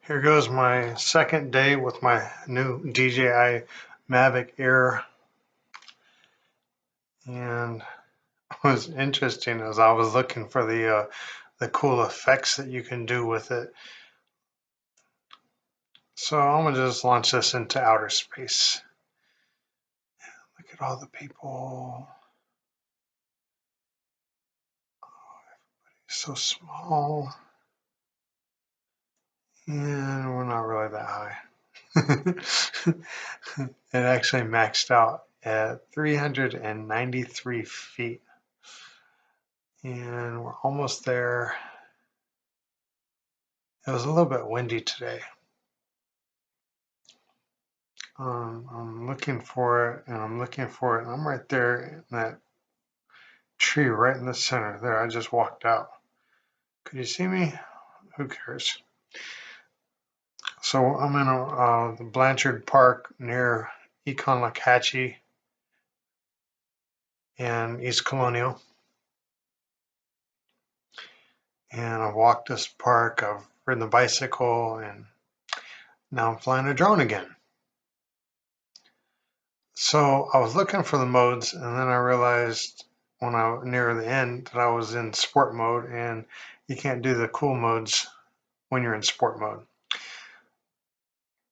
Here goes my second day with my new DJI Mavic Air, and what was interesting as I was looking for the cool effects that you can do with it. So I'm gonna just launch this into outer space. Look at all the people. So small, and we're not really that high. It actually maxed out at 393 feet, and we're almost there. It was a little bit windy today. I'm looking for it, and I'm looking for it, and I'm right there in that tree right in the center. There, I just walked out. Could you see me? Who cares? So I'm in the Blanchard Park near Econ-Lakahatchee and East Colonial. And I've walked this park, I've ridden the bicycle, and now I'm flying a drone again. So I was looking for the modes, and then I realized when I was near the end that I was in sport mode, and you can't do the cool modes when you're in sport mode.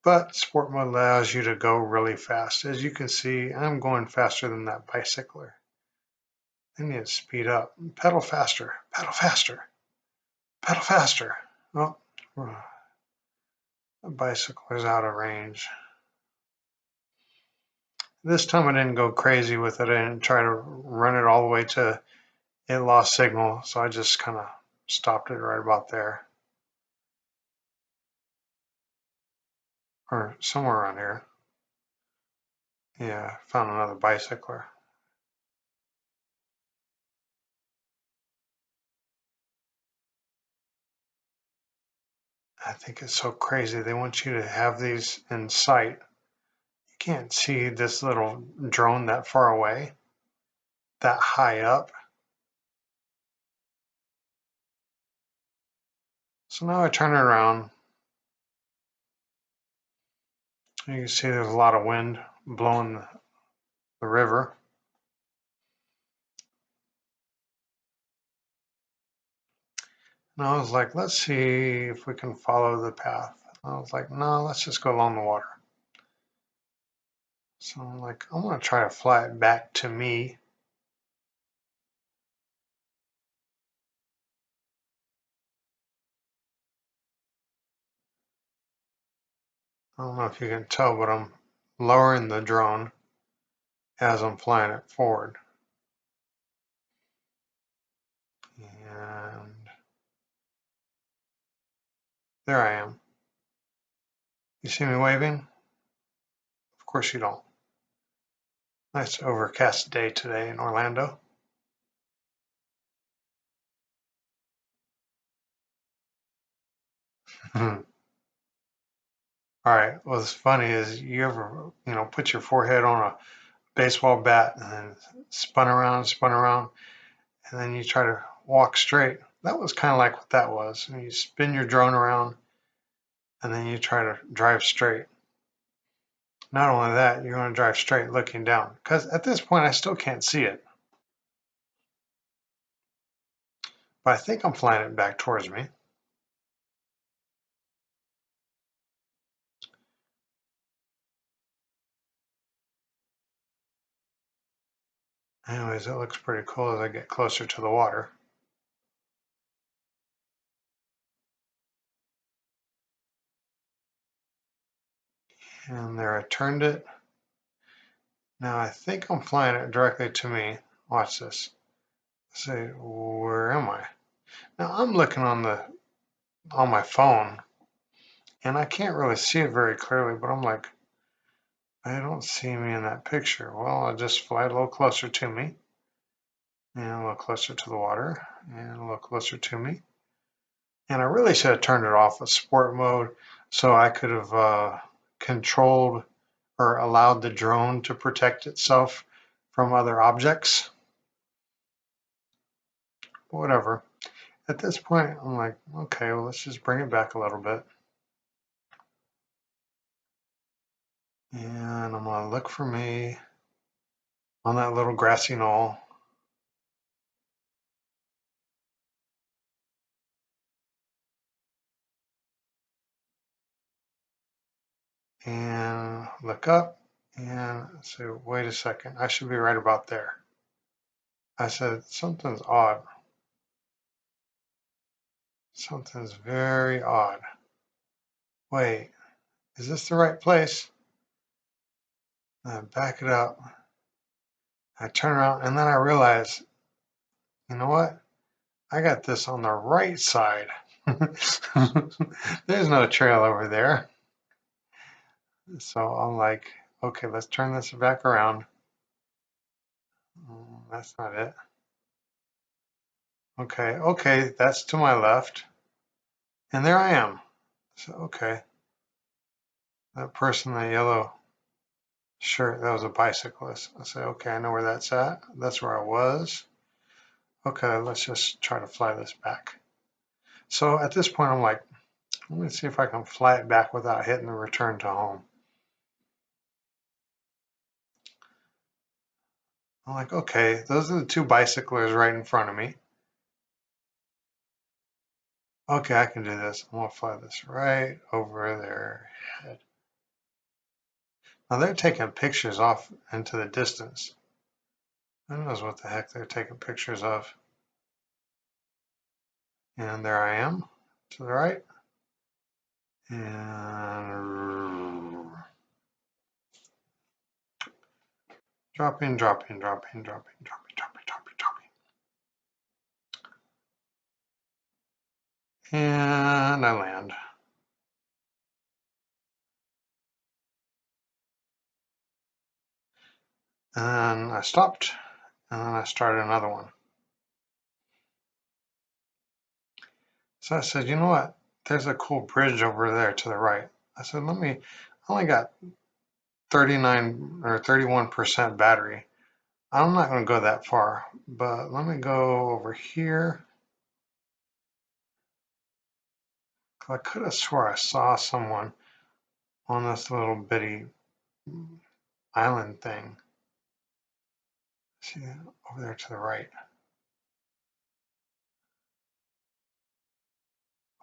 But sport mode allows you to go really fast. As you can see, I'm going faster than that bicycler. I need to speed up. Pedal faster, pedal faster, pedal faster. Oh, the bicycler's out of range. This time I didn't go crazy with it. I didn't try to run it all the way to it lost signal, so I just kind of stopped it right about there. Or somewhere around here. Yeah, found another bicycler. I think it's so crazy. They want you to have these in sight. You can't see this little drone that far away, that high up. So now I turn it around. You can see there's a lot of wind blowing the river. And I was like, let's see if we can follow the path. I was like, no, let's just go along the water. So I'm like, I'm gonna try to fly it back to me. I don't know if you can tell, but I'm lowering the drone as I'm flying it forward. And there I am. You see me waving? Of course you don't. Nice overcast day today in Orlando. All right. What's funny is you ever, put your forehead on a baseball bat and then spun around, and then you try to walk straight. That was kind of like what that was. And you spin your drone around and then you try to drive straight. Not only that, you're going to drive straight looking down, because at this point I still can't see it. But I think I'm flying it back towards me. Anyways, it looks pretty cool as I get closer to the water. And there I turned it. Now I think I'm flying it directly to me. Watch this. Let's see, where am I? Now I'm looking on my phone, and I can't really see it very clearly, but I'm like, I don't see me in that picture. Well, I'll just fly a little closer to me, and a little closer to the water, and a little closer to me. And I really should have turned it off with sport mode so I could have controlled or allowed the drone to protect itself from other objects. Whatever. At this point, I'm like, okay, well, let's just bring it back a little bit. And I'm gonna look for me on that little grassy knoll. And look up and say, wait a second, I should be right about there. I said, something's odd. Something's very odd. Wait, is this the right place? I back it up. I turn around and then I realize, you know what? I got this on the right side. There's no trail over there. So I'm like, okay, let's turn this back around. That's not it. Okay, that's to my left. And there I am. So, okay, that person in the yellow shirt, that was a bicyclist. I say, okay, I know where that's at. That's where I was. Okay, let's just try to fly this back. So at this point, I'm like, let me see if I can fly it back without hitting the return to home. I'm like, okay, those are the two bicyclers right in front of me. Okay, I can do this. I'm gonna fly this right over their head. Now they're taking pictures off into the distance. Who knows what the heck they're taking pictures of? And there I am to the right. And dropping, dropping, dropping, dropping, dropping, dropping, dropping, dropping. And I land. And I stopped. And then I started another one. So I said, you know what? There's a cool bridge over there to the right. I said, I only got 39 or 31% battery. I'm not going to go that far, but let me go over here. I could have swore I saw someone on this little bitty island thing. See, over there to the right.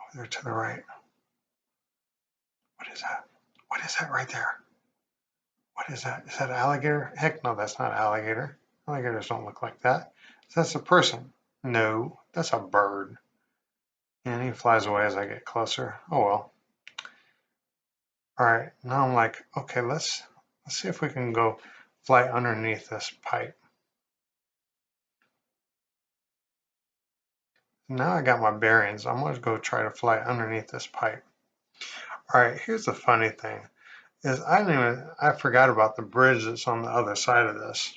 Over there to the right. What is that? What is that right there? What is that? Is that an alligator? Heck no, that's not an alligator. Alligators don't look like that. That's a person. No, that's a bird. And he flies away as I get closer. Oh well. All right, now I'm like, okay, let's see if we can go fly underneath this pipe. Now I got my bearings. I'm gonna go try to fly underneath this pipe. All right, here's the funny thing is I forgot about the bridge that's on the other side of this.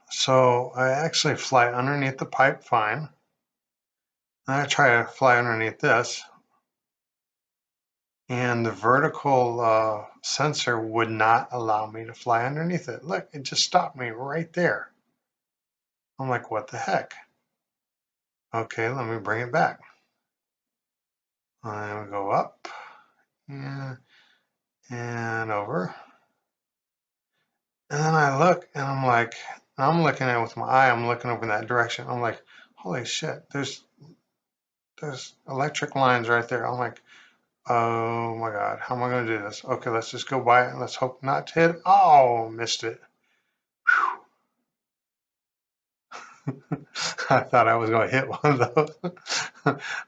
So I actually fly underneath the pipe fine. Then I try to fly underneath this, and the vertical sensor would not allow me to fly underneath it. Look, it just stopped me right there. I'm like, what the heck? Okay, let me bring it back. And we go up and over. And then I look and I'm like, I'm looking at it with my eye, I'm looking over in that direction. I'm like, holy shit, there's electric lines right there. I'm like, oh my God, how am I gonna do this? Okay, let's just go by it and let's hope not to hit. Oh, missed it. I thought I was gonna hit one of those.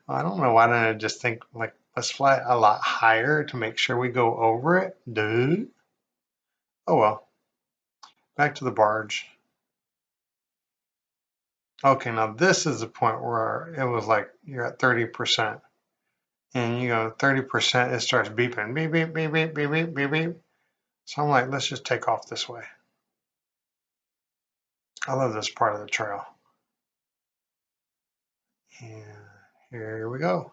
I don't know why didn't I just think like let's fly a lot higher to make sure we go over it, dude. Oh well, back to the barge. Okay, now this is the point where it was like you're at 30%. And you go 30%, it starts beeping. Beep, beep, beep, beep, beep, beep, beep, beep. So I'm like, let's just take off this way. I love this part of the trail. And here we go.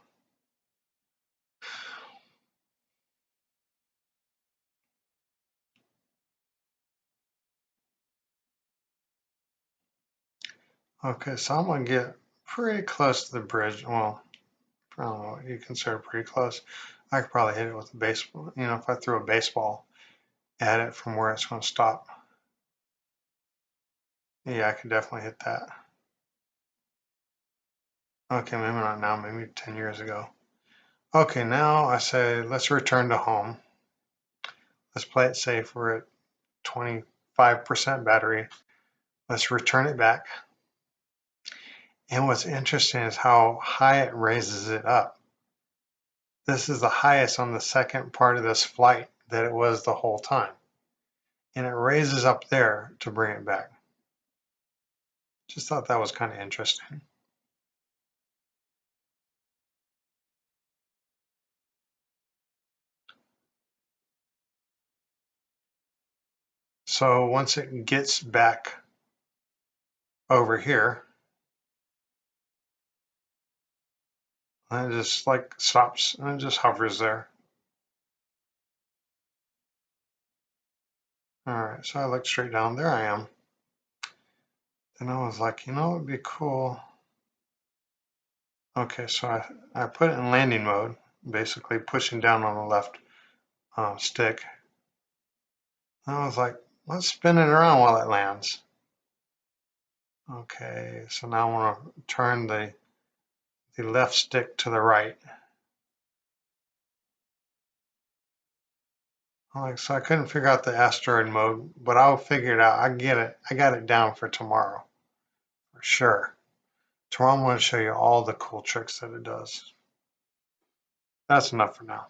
Okay, so I'm gonna get pretty close to the bridge. Well, I don't know what you consider pretty close. I could probably hit it with a baseball. You know, if I threw a baseball at it from where it's going to stop. Yeah, I could definitely hit that. Okay, maybe not now, maybe 10 years ago. Okay, now I say let's return to home. Let's play it safe. We're at 25% battery. Let's return it back. And what's interesting is how high it raises it up. This is the highest on the second part of this flight that it was the whole time. And it raises up there to bring it back. Just thought that was kind of interesting. So once it gets back over here, and it just like stops and it just hovers there. All right, so I looked straight down. There I am. And I was like, you know, it would be cool. Okay, so I put it in landing mode, basically pushing down on the left stick. And I was like, let's spin it around while it lands. Okay, so now I want to turn the left stick to the right. Like, so I couldn't figure out the asteroid mode, but I'll figure it out. I get it. I got it down for tomorrow, for sure. Tomorrow I'm going to show you all the cool tricks that it does. That's enough for now.